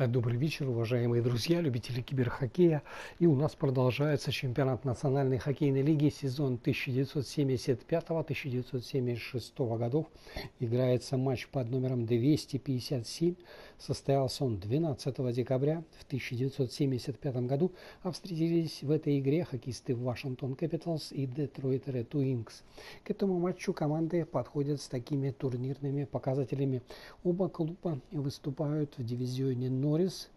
Добрый вечер, уважаемые друзья, любители киберхоккея. И у нас продолжается чемпионат Национальной хоккейной лиги, сезон 1975-1976 годов. Играется матч под номером 257. Состоялся он 12 декабря в 1975 году. А встретились в этой игре хоккеисты Вашингтон Капиталс и Детройт Ред Уинкс. К этому матчу команды подходят с такими турнирными показателями. Оба клуба выступают в дивизионе Норрис.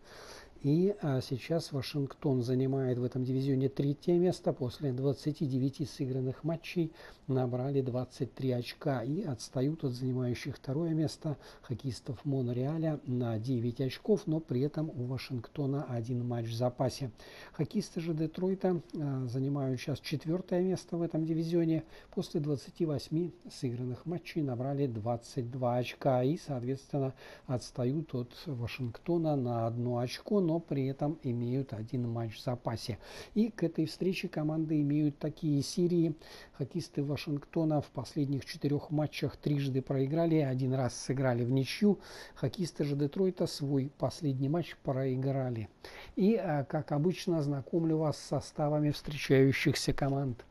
И сейчас Вашингтон занимает в этом дивизионе третье место. После 29 сыгранных матчей набрали 23 очка и отстают от занимающих второе место хоккеистов Монреаля на 9 очков, но при этом у Вашингтона один матч в запасе. Хоккеисты же Детройта занимают сейчас четвертое место в этом дивизионе. После 28 сыгранных матчей набрали 22 очка и, соответственно, отстают от Вашингтона на 1 очко, но при этом имеют один матч в запасе. И к этой встрече команды имеют такие серии. Хоккеисты Вашингтона в последних 4 матчах трижды проиграли, один раз сыграли в ничью. Хоккеисты же Детройта свой последний матч проиграли. И, как обычно, знакомлю вас с составами встречающихся команд.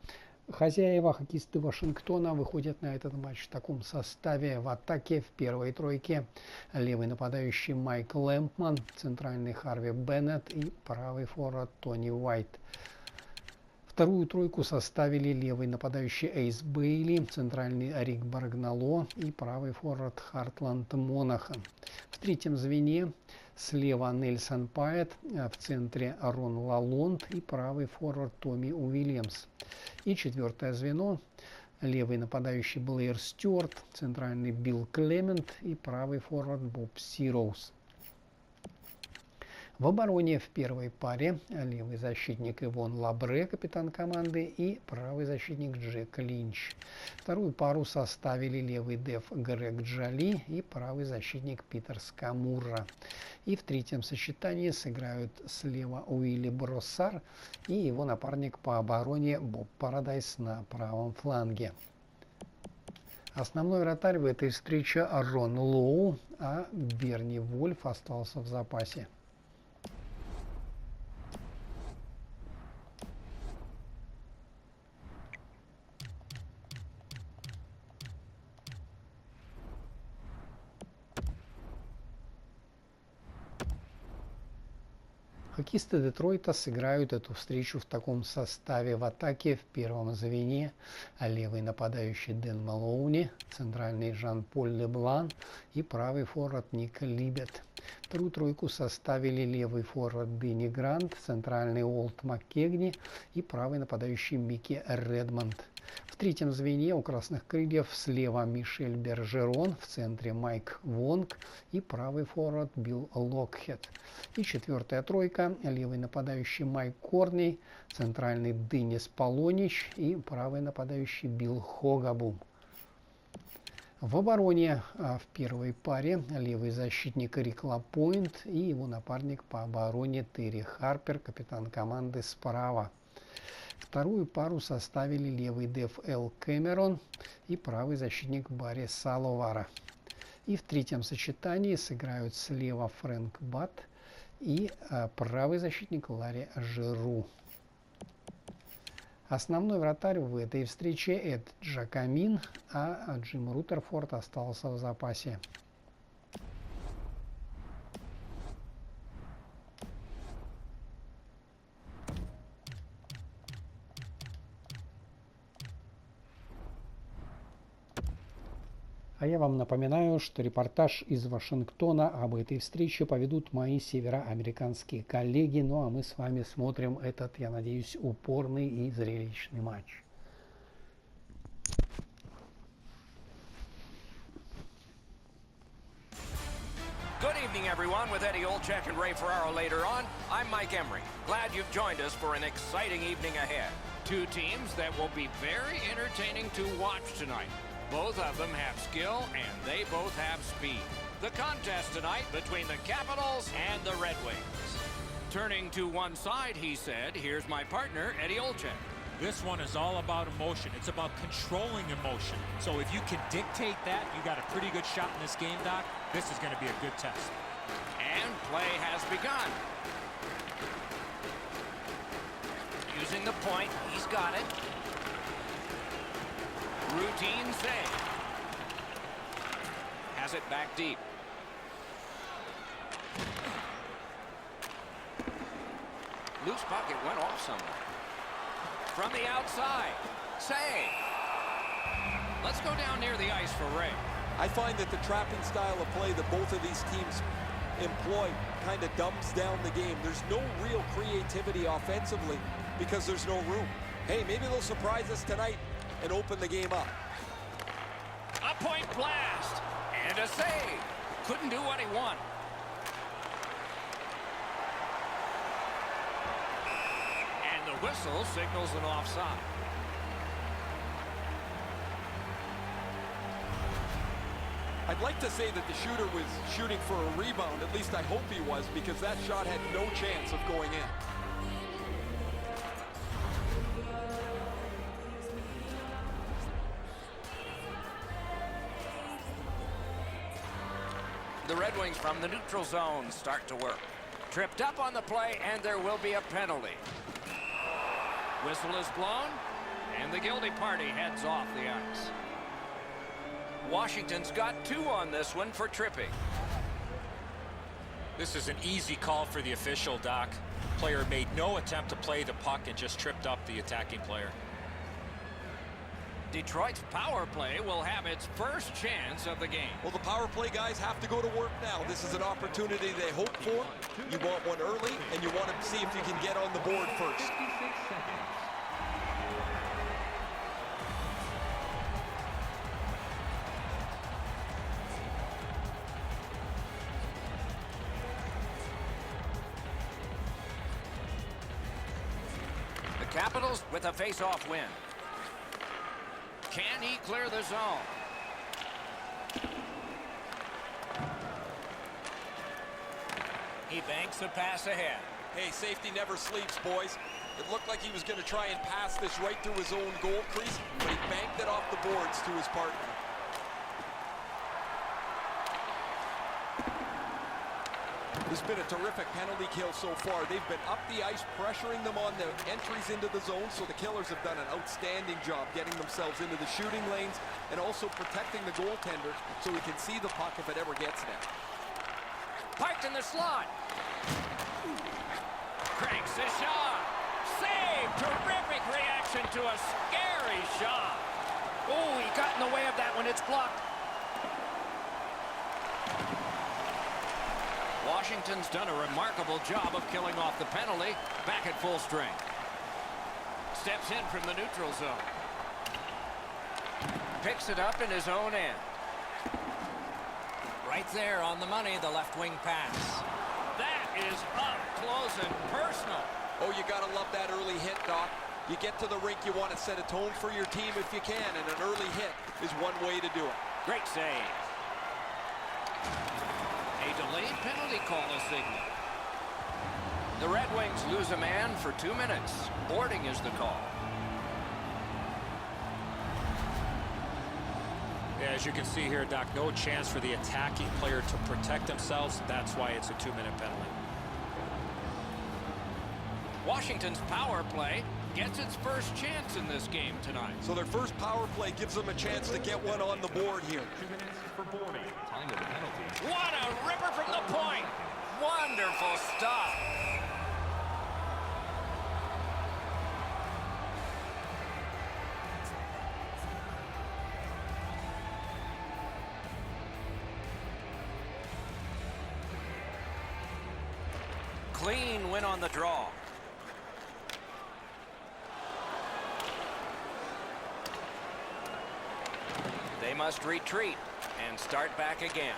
Хозяева, хоккеисты Вашингтона, выходят на этот матч в таком составе. В атаке в первой тройке левый нападающий Майк Лэмпман, центральный Харви Беннет и правый форвард Тони Уайт. Вторую тройку составили левый нападающий Эйс Бейли, центральный Рик Баргнало и правый форвард Хартланд Монахан. В третьем звене слева Нельсон Пайет, в центре Рон Лалонд и правый форвард Томми Уильямс. И четвертое звено левый нападающий Блэйр Стюарт, центральный Билл Клемент и правый форвард Боб Сироуз. В обороне в первой паре левый защитник Ивон Лабре, капитан команды, и правый защитник Джек Линч. Вторую пару составили левый деф Грег Джоли и правый защитник Питер Скамурра. И в третьем сочетании сыграют слева Уилли Броссар и его напарник по обороне Боб Парадайс на правом фланге. Основной вратарь в этой встрече Рон Лоу, а Берни Вольф остался в запасе. Хоккеисты Детройта сыграют эту встречу в таком составе. В атаке в первом звене левый нападающий Дэн Малоуни, центральный Жан-Поль Леблан и правый форвард Ник Либет. Вторую тройку составили левый форвард Дэнни Грант, центральный Уолт Маккегни и правый нападающий Микки Редмонд. В третьем звене у красных крыльев слева Мишель Бержерон, в центре Майк Вонг и правый форвард Билл Локхед. И четвертая тройка левый нападающий Майк Корней, центральный Денис Полонич и правый нападающий Билл Хогабум. В обороне в первой паре левый защитник Рик Лапойнт и его напарник по обороне Терри Харпер, капитан команды справа. Вторую пару составили левый деф Эл Кэмерон и правый защитник Барри Саловара. И в третьем сочетании сыграют слева Фрэнк Бат и правый защитник Ларри Жиру. Основной вратарь в этой встрече Эд Джакамин, а Джим Рутерфорд остался в запасе. А я вам напоминаю, что репортаж из Вашингтона об этой встрече поведут мои североамериканские коллеги. Ну а мы с вами смотрим этот, я надеюсь, упорный и зрелищный матч. Good evening, everyone. With Eddie Olczyk and Ray Ferraro later on, I'm Mike Emery. Glad you've joined us for an exciting evening ahead. Two teams that will be very entertaining to watch tonight. Both of them have skill, and they both have speed. The contest tonight between the Capitals and the Red Wings. Turning to one side, he said, here's my partner, Eddie Olczyk. This one is all about emotion. It's about controlling emotion. So if you can dictate that, you got a pretty good shot in this game, Doc. This is going to be a good test. And play has begun. Using the point, he's got it. Routine save. Has it back deep. Loose puck, it went off somewhere. From the outside. Save. Let's go down near the ice for Ray. I find that the trapping style of play that both of these teams employ kind of dumbs down the game. There's no real creativity offensively because there's no room. Hey, maybe they'll surprise us tonight and open the game up. A point blast. And a save. Couldn't do what he wanted. And the whistle signals an offside. I'd like to say that the shooter was shooting for a rebound. At least I hope he was, because that shot had no chance of going in. The Red Wings from the neutral zone start to work. Tripped up on the play, and there will be a penalty. Whistle is blown, and the guilty party heads off the ice. Washington's got 2 on this one for tripping. This is an easy call for the official, Doc. Player made no attempt to play the puck and just tripped up the attacking player. Detroit's power play will have its first chance of the game. Well, the power play guys have to go to work now. This is an opportunity they hope for. You want one early, and you want to see if you can get on the board first. The Capitals with a face-off win. Can he clear the zone? He banks a pass ahead. Hey, safety never sleeps, boys. It looked like he was going to try and pass this right through his own goal crease, but he banked it off the boards to his partner. There's been a terrific penalty kill so far. They've been up the ice, pressuring them on the entries into the zone, so the Killers have done an outstanding job getting themselves into the shooting lanes and also protecting the goaltender so he can see the puck if it ever gets there. Piked in the slot. Cranks the shot. Save! Terrific reaction to a scary shot. Oh, he got in the way of that one. It's blocked. Washington's done a remarkable job of killing off the penalty. Back at full strength. Steps in from the neutral zone. Picks it up in his own end. Right there on the money, the left wing pass. That is up close and personal. Oh, you got to love that early hit, Doc. You get to the rink, you want to set a tone for your team if you can, and an early hit is one way to do it. Great save. A delayed penalty call is signaled. The Red Wings lose a man for 2 minutes. Boarding is the call. Yeah, as you can see here, Doc, no chance for the attacking player to protect themselves. That's why it's a 2-minute penalty. Washington's power play gets its first chance in this game tonight. So their first power play gives them a chance to get one on the board here. 2 minutes for boarding. Time of the penalty. What a ripper from the point. Wonderful stuff. Clean win on the draw. They must retreat and start back again.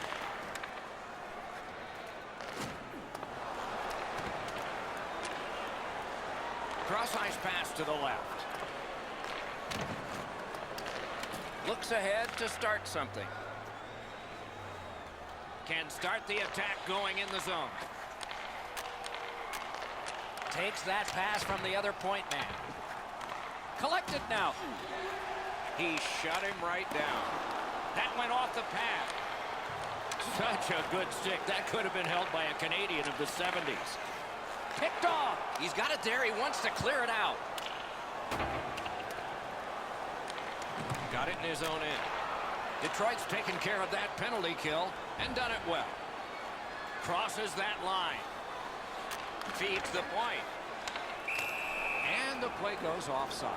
Cross ice pass to the left. Looks ahead to start something. Can start the attack going in the zone. Takes that pass from the other point man. Collected now. He shut him right down. That went off the pad. Such a good stick. That could have been held by a Canadian of the 70s. Picked off. He's got it there. He wants to clear it out. Got it in his own end. Detroit's taken care of that penalty kill and done it well. Crosses that line. Feeds the point. And the play goes offside.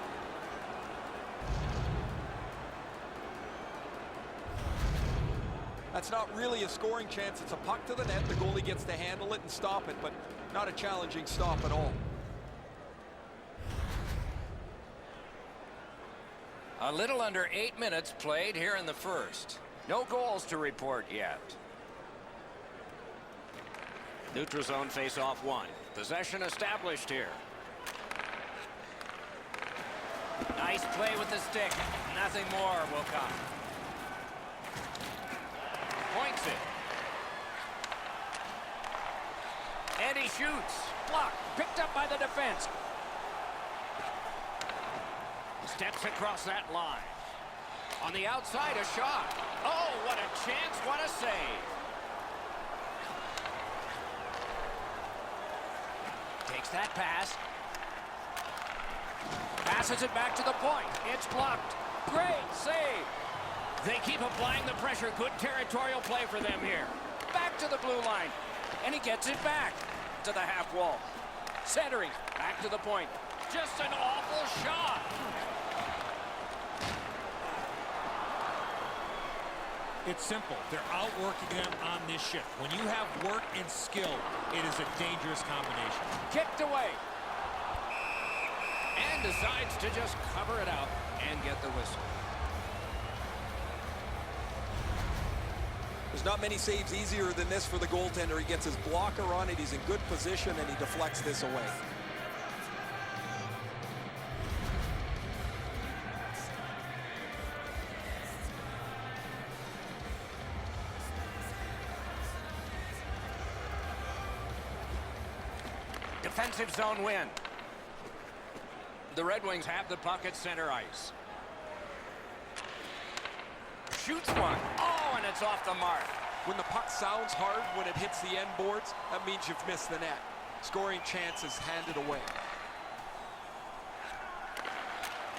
That's not really a scoring chance. It's a puck to the net. The goalie gets to handle it and stop it, but not a challenging stop at all. A little under 8 minutes played here in the first. No goals to report yet. Neutral zone face-off one. Possession established here. Nice play with the stick. Nothing more will come. Points it. And he shoots. Blocked. Picked up by the defense. Steps across that line. On the outside, a shot. Oh, what a chance. What a save. Takes that pass. Passes it back to the point. It's blocked. Great save. They keep applying the pressure. Good territorial play for them here. Back to the blue line. And he gets it back to the half wall. Centering. Back to the point. Just an awful shot. It's simple. They're outworking them on this shift. When you have work and skill, it is a dangerous combination. Kicked away. And decides to just cover it out and get the whistle. There's not many saves easier than this for the goaltender. He gets his blocker on it. He's in good position, and he deflects this away. Defensive zone win. The Red Wings have the puck at center ice. Shoots one. Oh, and it's off the mark. When the puck sounds hard, when it hits the end boards, that means you've missed the net. Scoring chance is handed away.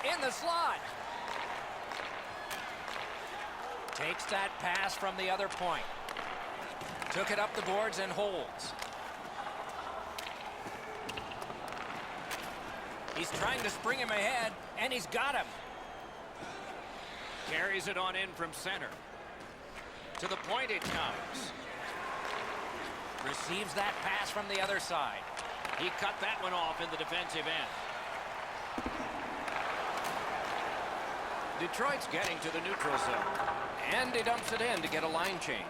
In the slot. Takes that pass from the other point. Took it up the boards and holds. He's trying to spring him ahead, and he's got him. Carries it on in from center. To the point it comes. Receives that pass from the other side. He cut that one off in the defensive end. Detroit's getting to the neutral zone. And he dumps it in to get a line change.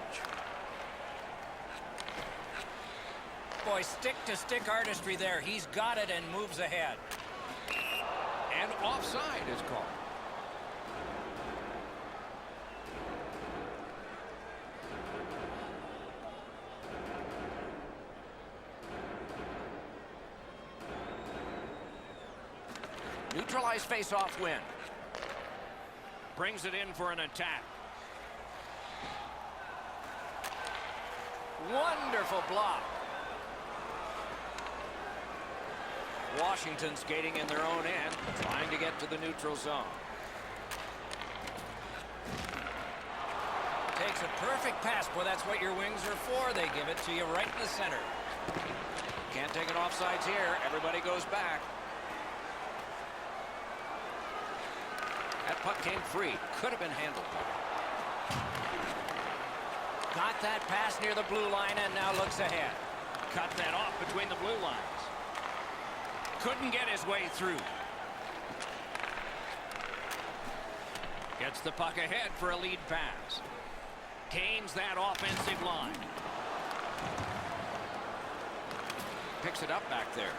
Boy, stick-to-stick artistry there. He's got it and moves ahead. And offside is called. Neutralized face-off win. Brings it in for an attack. Wonderful block. Washington skating in their own end, trying to get to the neutral zone. Takes a perfect pass. Boy, that's what your wings are for. They give it to you right in the center. Can't take it offsides here. Everybody goes back. That puck came free. Could have been handled. Got that pass near the blue line and now looks ahead. Cut that off between the blue lines. Couldn't get his way through. Gets the puck ahead for a lead pass. Gains that offensive line. Picks it up back there.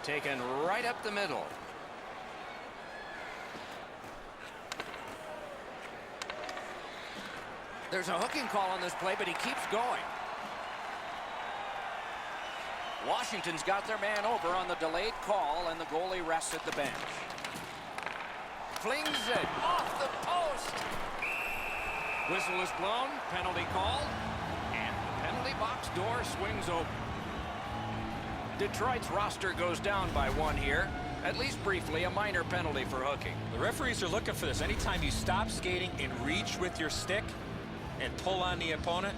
Taken right up the middle. There's a hooking call on this play, but he keeps going. Washington's got their man over on the delayed call, and the goalie rests at the bench. Flings it off the post. Whistle is blown, penalty called, and the penalty box door swings open. Detroit's roster goes down by 1 here. At least briefly, a minor penalty for hooking. The referees are looking for this. Anytime you stop skating and reach with your stick and pull on the opponent,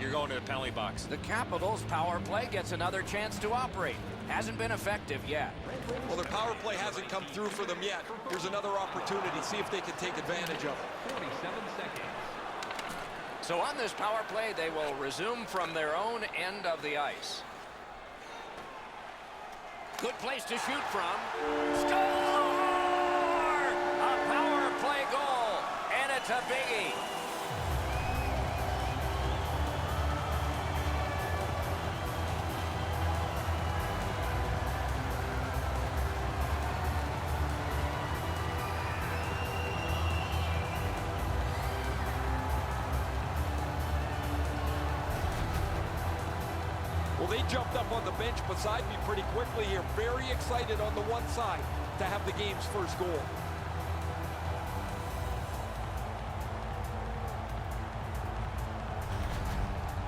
you're going to the penalty box. The Capitals' power play gets another chance to operate. Hasn't been effective yet. Well, their power play hasn't come through for them yet. Here's another opportunity. See if they can take advantage of it. 47 seconds. So on this power play, they will resume from their own end of the ice. Good place to shoot from. Score! A power play goal, and it's a biggie. Well, they jumped up on the bench beside me pretty quickly here. Very excited on the one side to have the game's first goal.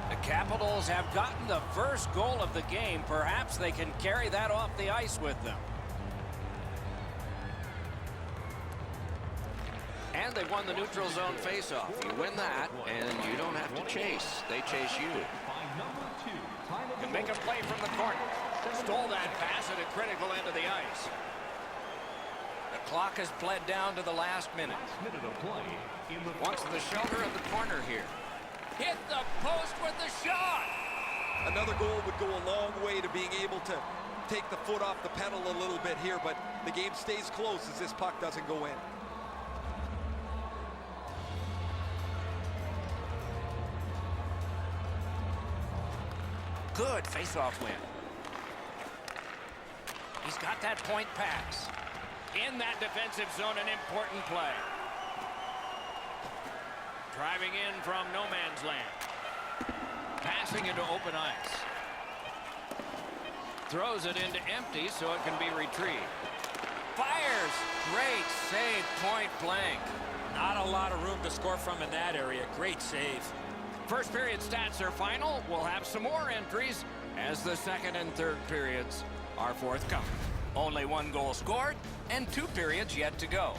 The Capitals have gotten the first goal of the game. Perhaps they can carry that off the ice with them. And they won the neutral zone faceoff. You win that, and you don't have to chase. They chase you. Can make a play from the corner. Stole that pass at a critical end of the ice. The clock has bled down to the last minute. Wants the shelter of the corner here. Hit the post with the shot. Another goal would go a long way to being able to take the foot off the pedal a little bit here, but the game stays close as this puck doesn't go in. Good face-off win. He's got that point pass. In that defensive zone, an important play. Driving in from no man's land. Passing into open ice. Throws it into empty so it can be retrieved. Fires. Great save, point blank. Not a lot of room to score from in that area. Great save. First period stats are final. We'll have some more entries as the second and third periods are forthcoming. Only 1 goal scored and 2 periods yet to go.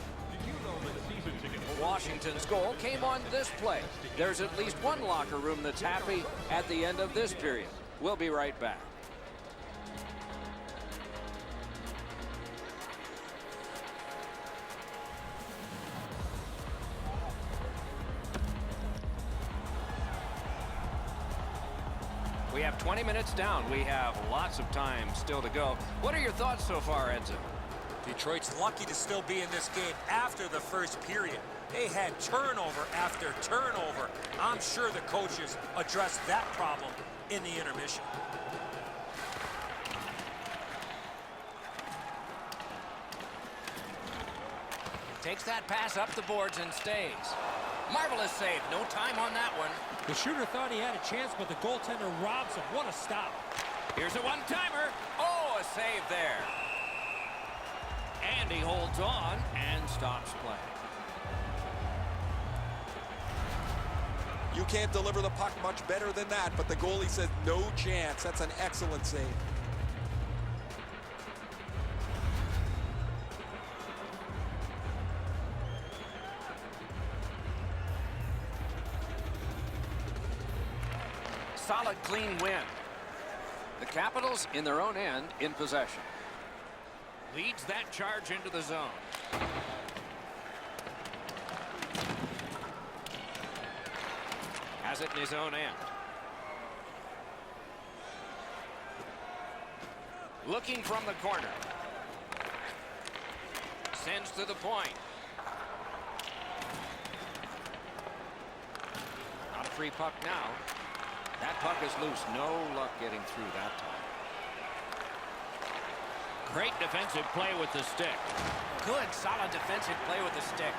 Washington's goal came on this play. There's at least one locker room that's happy at the end of this period. We'll be right back. We have 20 minutes down. We have lots of time still to go. What are your thoughts so far, Edson? Detroit's lucky to still be in this game after the first period. They had turnover after turnover. I'm sure the coaches addressed that problem in the intermission. Takes that pass up the boards and stays. Marvelous save. No time on that one. The shooter thought he had a chance, but the goaltender robs him. What a stop. Here's a one-timer. Oh, a save there. And he holds on and stops play. You can't deliver the puck much better than that, but the goalie said no chance. That's an excellent save. Solid, clean win. The Capitals in their own end in possession. Leads that charge into the zone. Has it in his own end. Looking from the corner. Sends to the point. Not a free puck now. That puck is loose. No luck getting through that time. Great defensive play with the stick. Good, solid defensive play with the stick.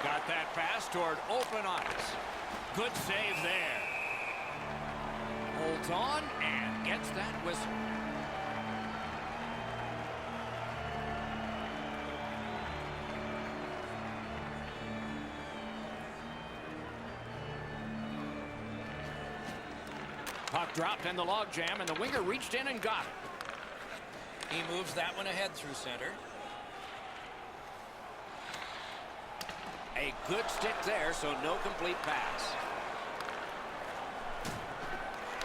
Got that pass toward open ice. Good save there. Holds on and gets that whistle. Puck dropped in the logjam, and the winger reached in and got it. He moves that one ahead through center. A good stick there, so no complete pass.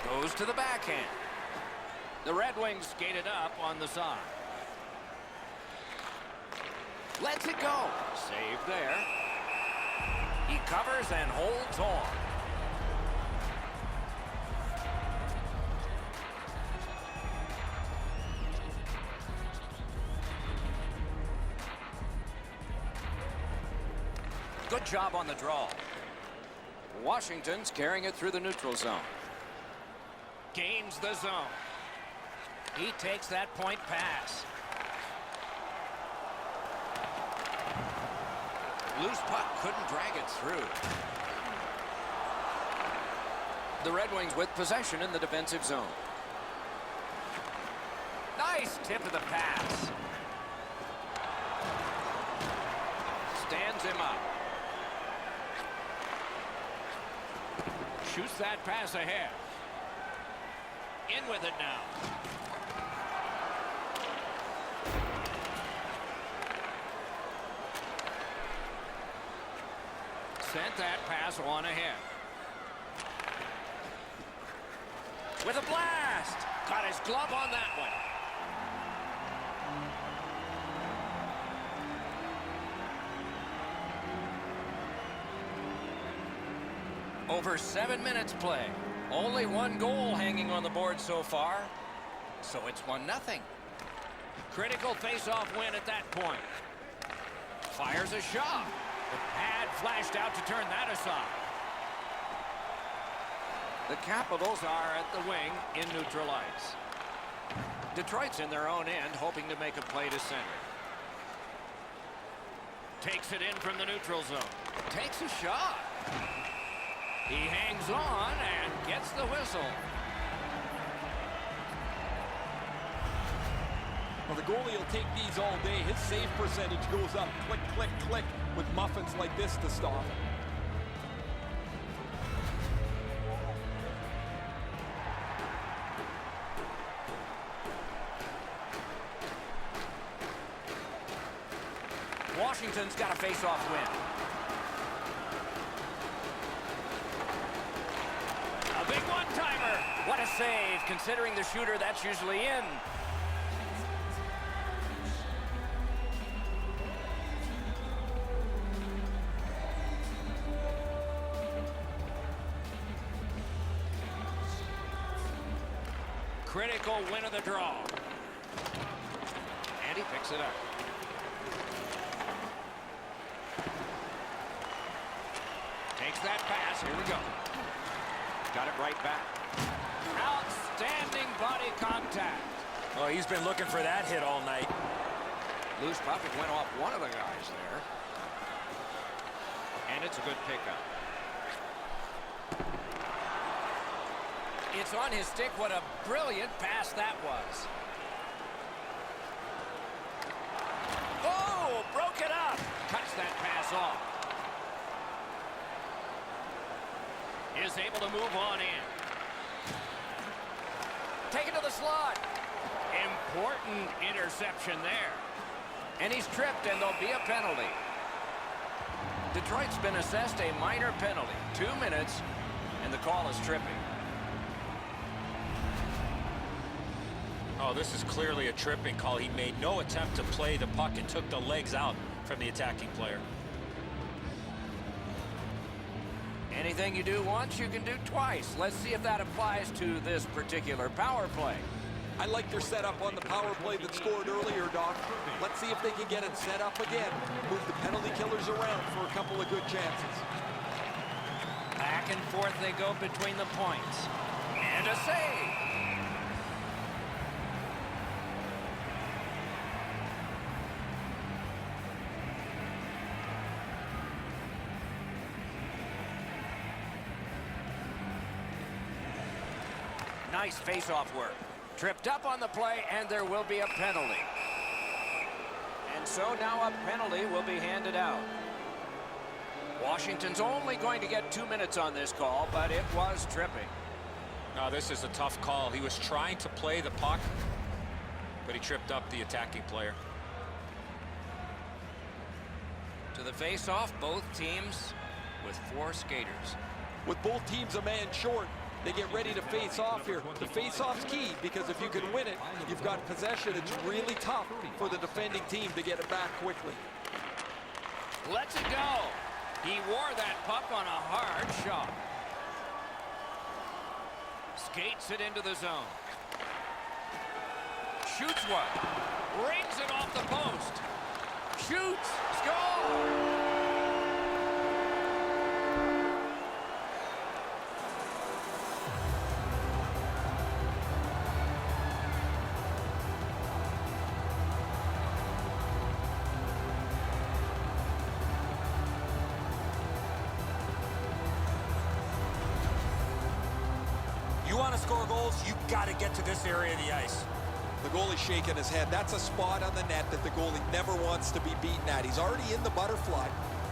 Goes to the backhand. The Red Wings skated up on the side. Lets it go. Save there. He covers and holds on. Good job on the draw. Washington's carrying it through the neutral zone. Gains the zone. He takes that point pass. Loose puck, couldn't drag it through. The Red Wings with possession in the defensive zone. Nice tip of the pass. Stands him up. Shoots that pass ahead. In with it now. Sent that pass on ahead. With a blast. Got his glove on that one. Over 7 minutes play. Only one goal hanging on the board so far. So it's 1-0. Critical face-off win at that point. Fires a shot. The pad flashed out to turn that aside. The Capitals are at the wing in neutral ice. Detroit's in their own end, hoping to make a play to center. Takes it in from the neutral zone. Takes a shot. He hangs on and gets the whistle. Well, the goalie will take these all day. His save percentage goes up. Click, click, click with muffins like this to stop. Washington's got a face-off win. A big one-timer. What a save, considering the shooter that's usually in. Critical win of the draw. And he picks it up. Takes that pass. Here we go. Got it right back. Outstanding body contact. Oh, he's been looking for that hit all night. Loose puck. It went off one of the guys there. And it's a good pickup. It's on his stick. What a brilliant pass that was. Oh, broke it up. Cuts that pass off. Is able to move on in. Take it to the slot. Important interception there. And he's tripped, and there'll be a penalty. Detroit's been assessed a minor penalty. 2 minutes, and the call is tripping. Oh, this is clearly a tripping call. He made no attempt to play the puck and took the legs out from the attacking player. Anything you do once, you can do twice. Let's see if that applies to this particular power play. I like their setup on the power play that scored earlier, Doc. Let's see if they can get it set up again. Move the penalty killers around for a couple of good chances. Back and forth they go between the points. And a save. Nice face-off work. Tripped up on the play, and there will be a penalty. And so now a penalty will be handed out. Washington's only going to get 2 minutes on this call, but it was tripping. Oh, this is a tough call. He was trying to play the puck, but he tripped up the attacking player. To the face-off, both teams with 4 skaters. With both teams a man short, they get ready to face off here. The face-off's key, because if you can win it, you've got possession. It's really tough for the defending team to get it back quickly. Lets it go. He wore that puck on a hard shot. Skates it into the zone. Shoots one. Rings it off the post. Shoots. Score! You want to score goals, you got to get to this area of the ice. The goalie's shaking his head. That's a spot on the net that the goalie never wants to be beaten at. He's already in the butterfly.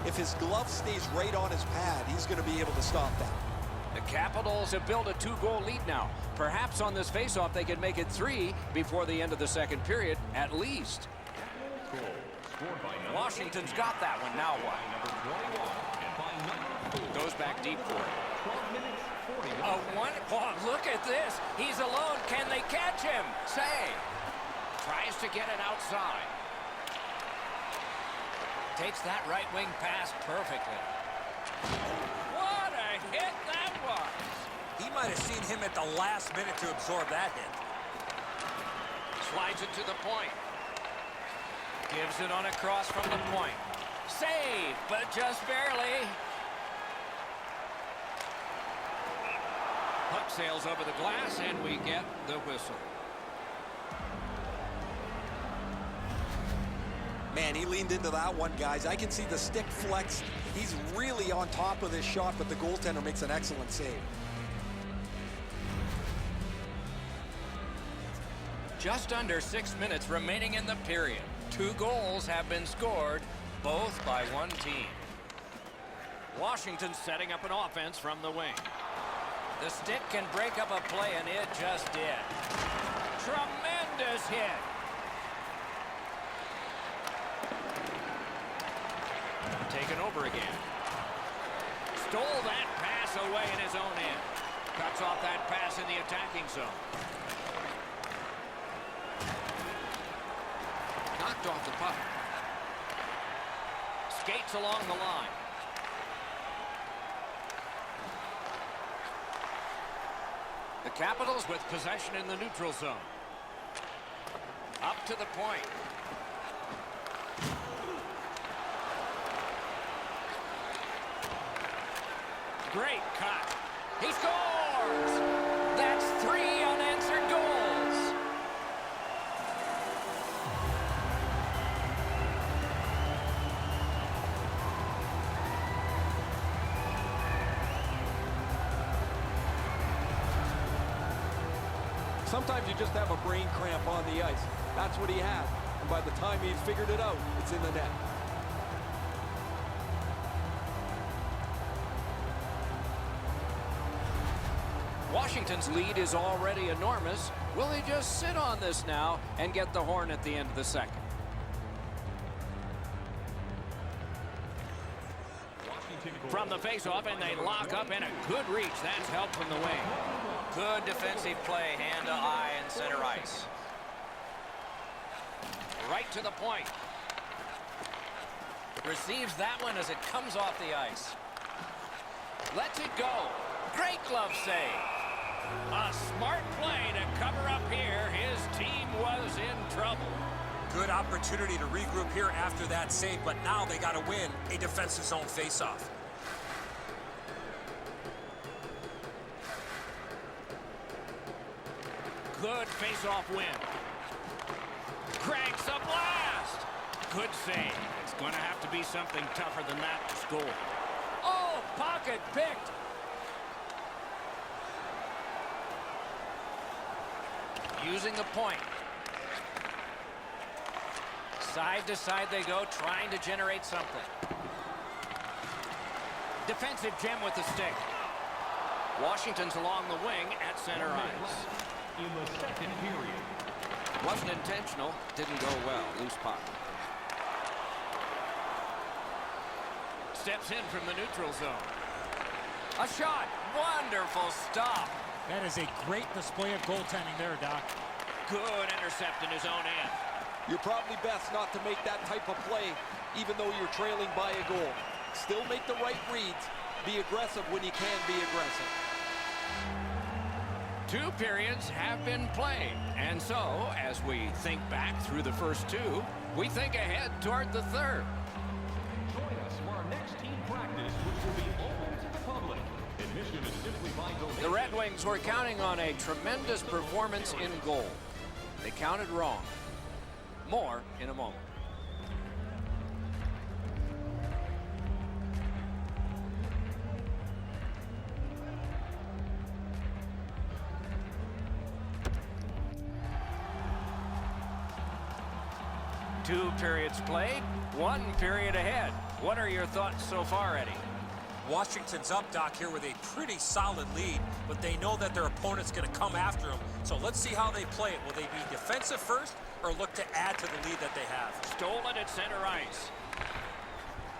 If his glove stays right on his pad, he's going to be able to stop that. The Capitals have built a 2-goal lead now. Perhaps on this faceoff they could make it 3 before the end of the second period, at least. Washington's got that one. Now what? Goes back deep for it. Oh, look at this. He's alone. Can they catch him? Save. Tries to get it outside. Takes that right wing pass perfectly. What a hit that was. He might have seen him at the last minute to absorb that hit. Slides it to the point. Gives it on across from the point. Save, but just barely. Puck sails over the glass, and we get the whistle. Man, he leaned into that one, guys. I can see the stick flexed. He's really on top of this shot, but the goaltender makes an excellent save. Just under 6 minutes remaining in the period. 2 goals have been scored, both by one team. Washington setting up an offense from the wing. The stick can break up a play, and it just did. Tremendous hit. Taken over again. Stole that pass away in his own end. Cuts off that pass in the attacking zone. Knocked off the puck. Skates along the line. The Capitals with possession in the neutral zone. Up to the point. Great cut. He scores! That's 3 unanswered goals. Sometimes you just have a brain cramp on the ice. That's what he had. And by the time he's figured it out, it's in the net. Washington's lead is already enormous. Will they just sit on this now and get the horn at the end of the second? From the faceoff, and they lock up, and a good reach. That's help from the wing. Good defensive play, hand to eye and center ice. Right to the point. Receives that one as it comes off the ice. Lets it go. Great glove save. A smart play to cover up here. His team was in trouble. Good opportunity to regroup here after that save, but now they got to win a defensive zone faceoff. Good face-off win. Cranks a blast. Good save. It's going to have to be something tougher than that to score. Oh, pocket picked. Using the point. Side to side they go, trying to generate something. Defensive gem with the stick. Washington's along the wing at center ice. In the second period. Wasn't intentional. Didn't go well. Loose puck. Steps in from the neutral zone. A shot. Wonderful stop. That is a great display of goaltending there, Doc. Good intercept in his own end. You're probably best not to make that type of play, even though you're trailing by a goal. Still make the right reads. Be aggressive when you can be aggressive. 2 periods have been played. And so, as we think back through the first 2, we think ahead toward the third. Join us for our next team practice, which will be open to the public. Admission is simply by donation. The Red Wings were counting on a tremendous performance in goal. They counted wrong. More in a moment. Two periods played, 1 period ahead. What are your thoughts so far, Eddie? Washington's up, Doc, here with a pretty solid lead, but they know that their opponent's going to come after them. So let's see how they play it. Will they be defensive first or look to add to the lead that they have? Stolen at center ice.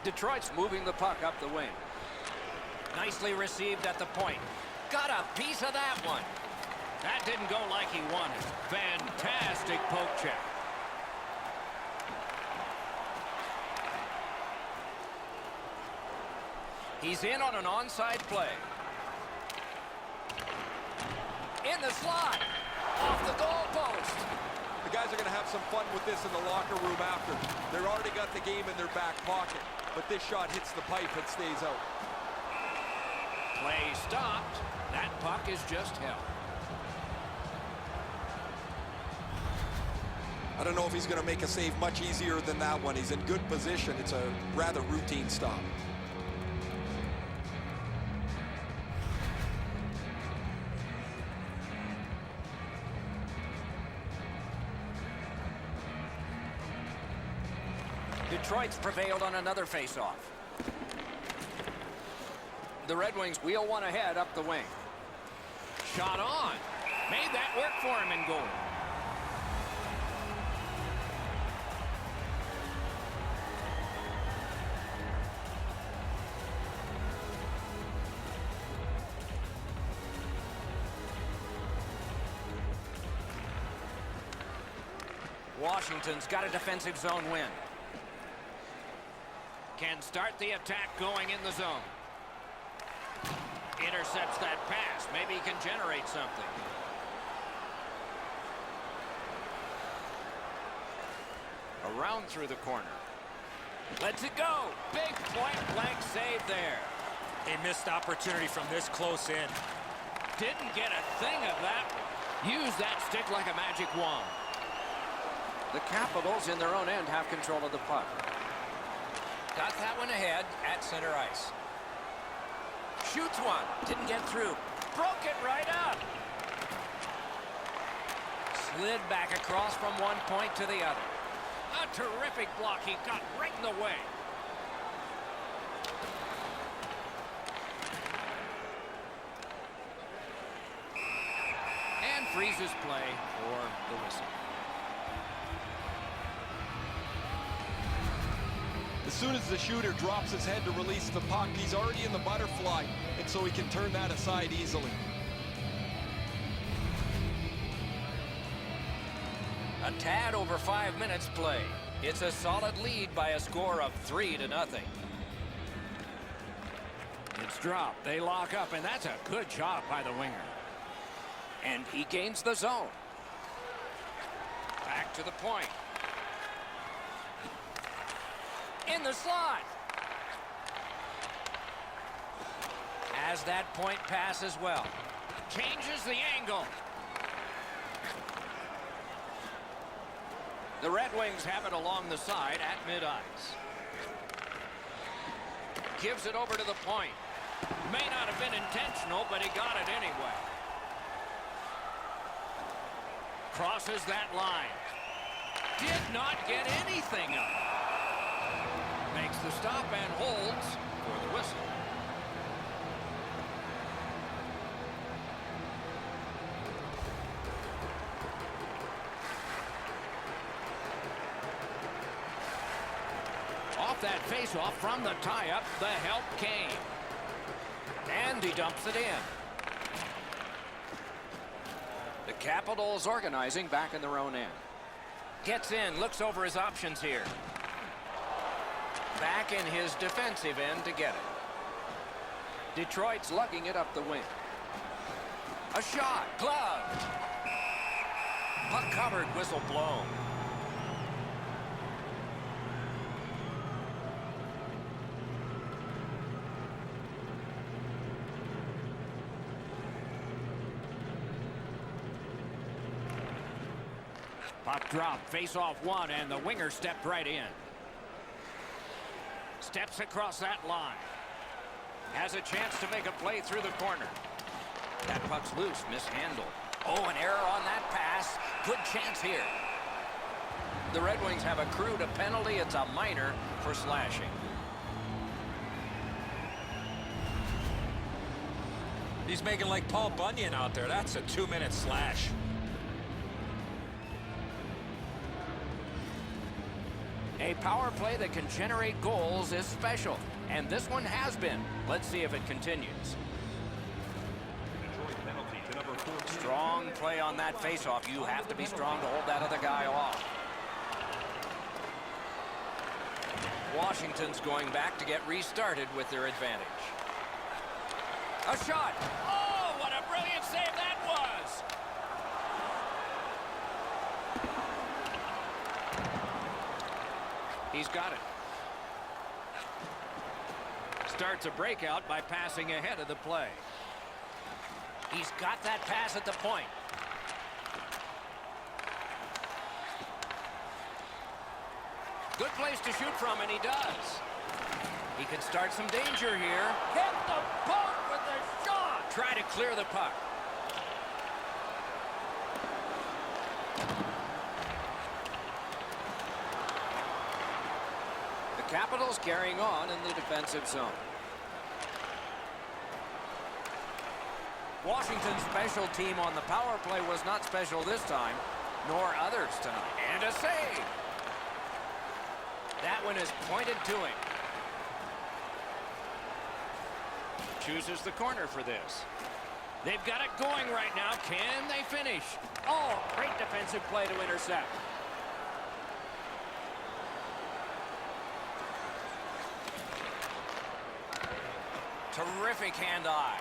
Detroit's moving the puck up the wing. Nicely received at the point. Got a piece of that one. That didn't go like he wanted. Fantastic poke check. He's in on an onside play. In the slot. Off the goal post. The guys are going to have some fun with this in the locker room after. They've already got the game in their back pocket, but this shot hits the pipe and stays out. Play stopped. That puck is just held. I don't know if he's going to make a save much easier than that one. He's in good position. It's a rather routine stop. Detroit's prevailed on another face-off. The Red Wings wheel one ahead up the wing. Shot on. Made that work for him in goal. Washington's got a defensive zone win. Can start the attack going in the zone. Intercepts that pass. Maybe he can generate something. Around through the corner. Lets it go. Big point-blank save there. A missed opportunity from this close in. Didn't get a thing of that one. Use that stick like a magic wand. The Capitals in their own end have control of the puck. Got that one ahead at center ice. Shoots one. Didn't get through. Broke it right up. Slid back across from one point to the other. A terrific block. He got right in the way. And freezes play for the whistle. As soon as the shooter drops his head to release the puck, he's already in the butterfly, and so he can turn that aside easily. A tad over 5 minutes play. It's a solid lead by a score of 3-0. It's dropped. They lock up, and that's a good job by the winger. And he gains the zone. Back to the point. In the slot. Has that point pass as well. Changes the angle. The Red Wings have it along the side at mid-ice. Gives it over to the point. May not have been intentional, but he got it anyway. Crosses that line. Did not get anything up. Makes the stop and holds for the whistle. off that faceoff from the tie-up. The help came. And he dumps it in. The Capitals organizing back in their own end. Gets in, looks over his options here. Back in his defensive end to get it. Detroit's lugging it up the wing. A shot, glove. Puck covered, whistle blown. Puck drop, face off one, and the winger stepped right in. Steps across that line. Has a chance to make a play through the corner. That puck's loose, mishandled. Oh, an error on that pass. Good chance here. The Red Wings have accrued a penalty. It's a minor for slashing. He's making like Paul Bunyan out there. That's a 2-minute slash. A power play that can generate goals is special, and this one has been. Let's see if it continues. Detroit penalty to number 14. Strong play on that faceoff. You have to be strong to hold that other guy off. Washington's going back to get restarted with their advantage. A shot. Oh, what a brilliant save that was. He's got it. Starts a breakout by passing ahead of the play. He's got that pass at the point. Good place to shoot from, and he does. He can start some danger here. Hit the post with the shot. Try to clear the puck. The Capitals carrying on in the defensive zone. Washington's special team on the power play was not special this time, nor others tonight. And a save. That one is pointed to him. Chooses the corner for this. They've got it going right now. Can they finish? Oh, great defensive play to intercept. Terrific hand-eye.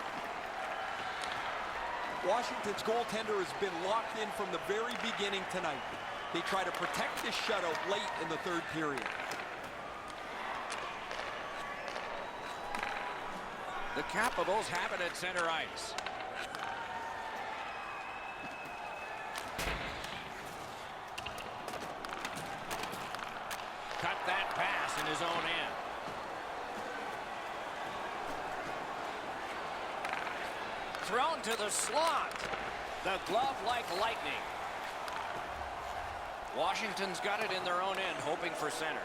Washington's goaltender has been locked in from the very beginning tonight. They try to protect this shutout late in the third period. The Capitals have it at center ice. Cut that pass in his own end. Thrown to the slot. The glove like lightning. Washington's got it in their own end, hoping for center.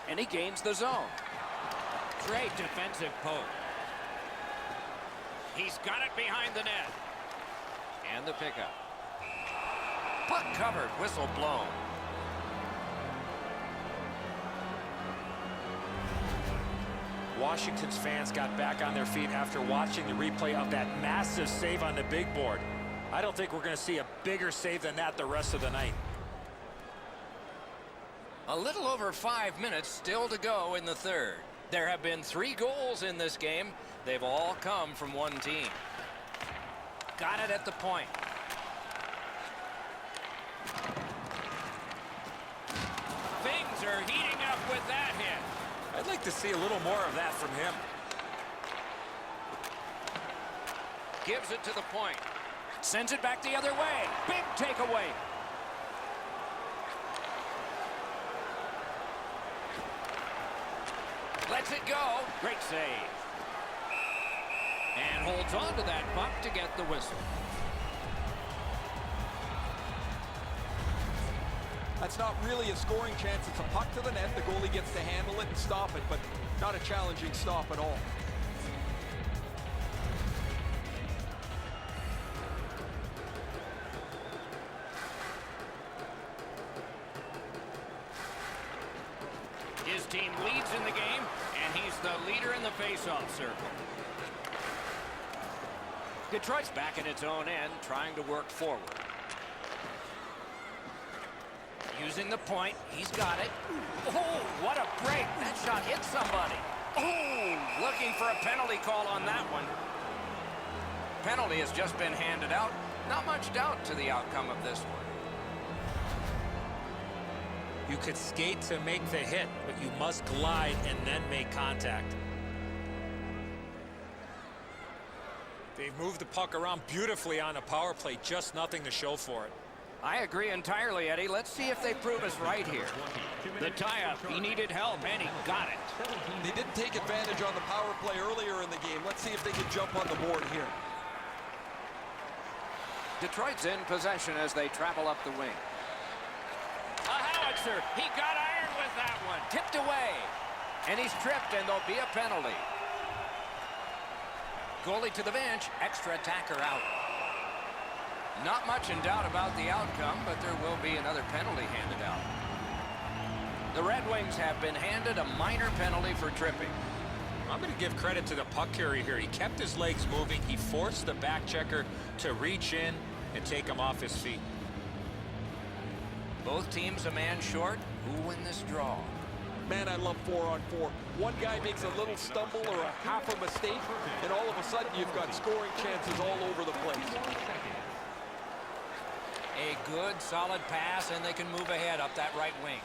And he gains the zone. Great defensive poke. He's got it behind the net. And the pickup. Puck covered, whistle blown. Washington's fans got back on their feet after watching the replay of that massive save on the big board. I don't think we're going to see a bigger save than that the rest of the night. A little over 5 minutes still to go in the third. There have been 3 goals in this game. They've all come from one team. Got it at the point. Things are heating up with that hit. I'd like to see a little more of that from him. Gives it to the point. Sends it back the other way. Big takeaway. Lets it go. Great save. And holds on to that puck to get the whistle. That's not really a scoring chance. It's a puck to the net. The goalie gets to handle it and stop it, but not a challenging stop at all. His team leads in the game, and he's the leader in the faceoff circle. Detroit's back at its own end, trying to work forward. Using the point, he's got it. Oh, what a break. That shot hit somebody. Oh, looking for a penalty call on that one. Penalty has just been handed out. Not much doubt to the outcome of this one. You could skate to make the hit, but you must glide and then make contact. They've moved the puck around beautifully on the power play, just nothing to show for it. I agree entirely, Eddie. Let's see if they prove us right here. The tie-up, he needed help, and he got it. They didn't take advantage on the power play earlier in the game. Let's see if they can jump on the board here. Detroit's in possession as they travel up the wing. A howitzer. He got iron with that one. Tipped away. And he's tripped, and there'll be a penalty. Goalie to the bench. Extra attacker out. Not much in doubt about the outcome, but there will be another penalty handed out. The Red Wings have been handed a minor penalty for tripping. I'm going to give credit to the puck carrier here. He kept his legs moving. He forced the back checker to reach in and take him off his feet. Both teams a man short. Who win this draw? Man, I love 4-on-4. One guy makes a little stumble or a half a mistake, and all of a sudden you've got scoring chances all over the place. A good, solid pass, and they can move ahead up that right wing.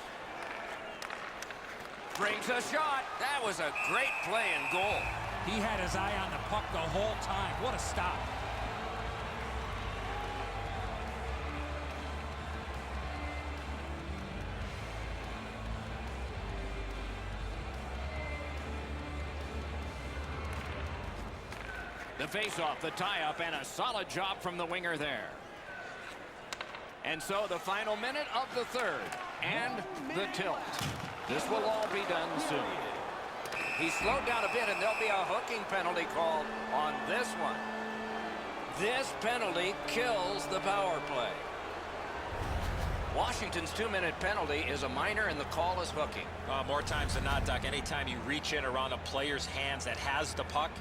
Brings a shot. That was a great play and goal. He had his eye on the puck the whole time. What a stop. The face-off, the tie-up, and a solid job from the winger there. And so the final minute of the third, and the tilt. This will all be done soon. He slowed down a bit, and there'll be a hooking penalty called on this one. This penalty kills the power play. Washington's 2-minute penalty is a minor, and the call is hooking. More times than not, Doc, anytime you reach in around a player's hands that has the puck,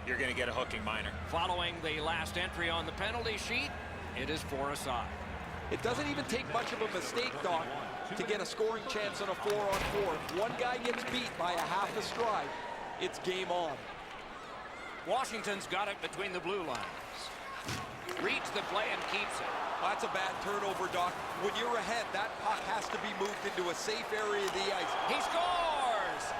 you're going to get a hooking minor. Following the last entry on the penalty sheet, it is for a side. It doesn't even take much of a mistake, Doc, to get a scoring chance on a 4-on-4. If one guy gets beat by a half a stride, it's game on. Washington's got it between the blue lines. Reads the play and keeps it. That's a bad turnover, Doc. When you're ahead, that puck has to be moved into a safe area of the ice. He scores!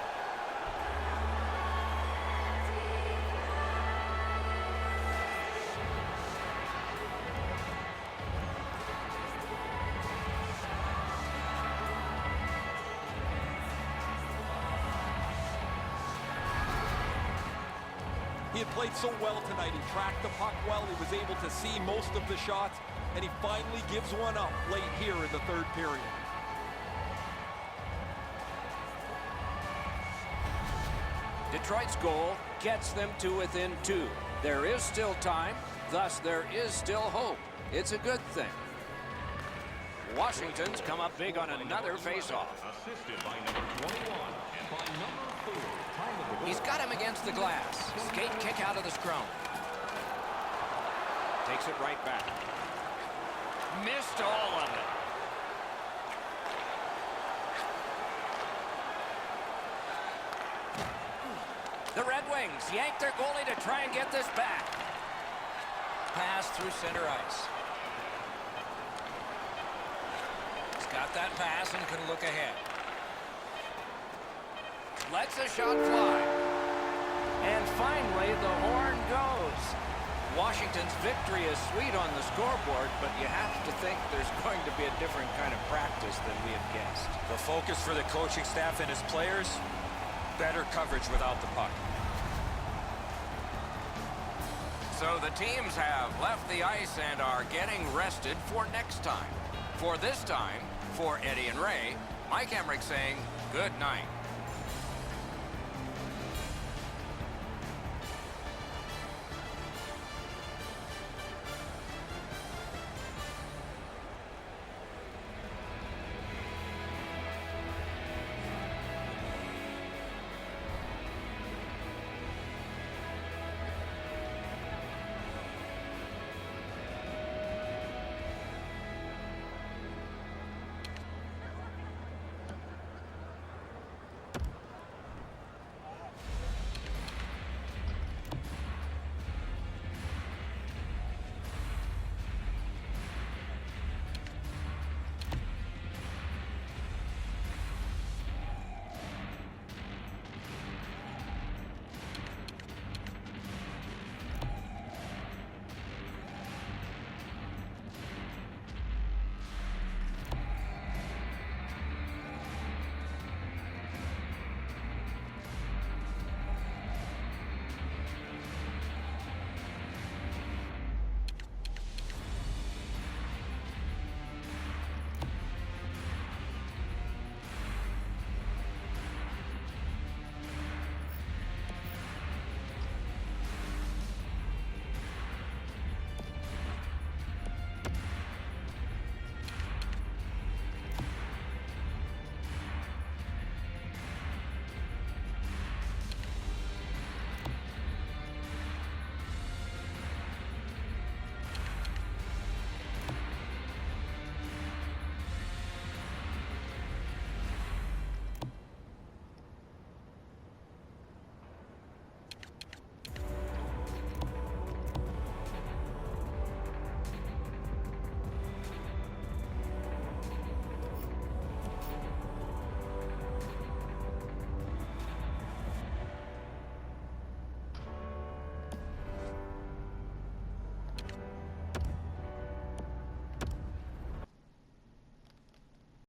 He had played so well tonight. He tracked the puck well. He was able to see most of the shots, and he finally gives one up late here in the third period. Detroit's goal gets them to within 2. There is still time, thus there is still hope. It's a good thing. Washington's come up big on another faceoff. Assisted by number 21 and by number 4. He's got him against the glass. Skate kick out of the scrum. Takes it right back. Missed all of it. The Red Wings yank their goalie to try and get this back. Pass through center ice. He's got that pass and can look ahead. Lets a shot fly. And finally, the horn goes. Washington's victory is sweet on the scoreboard, but you have to think there's going to be a different kind of practice than we have guessed. The focus for the coaching staff and his players, better coverage without the puck. So the teams have left the ice and are getting rested for next time. For this time, for Eddie and Ray, Mike Emmerich saying good night.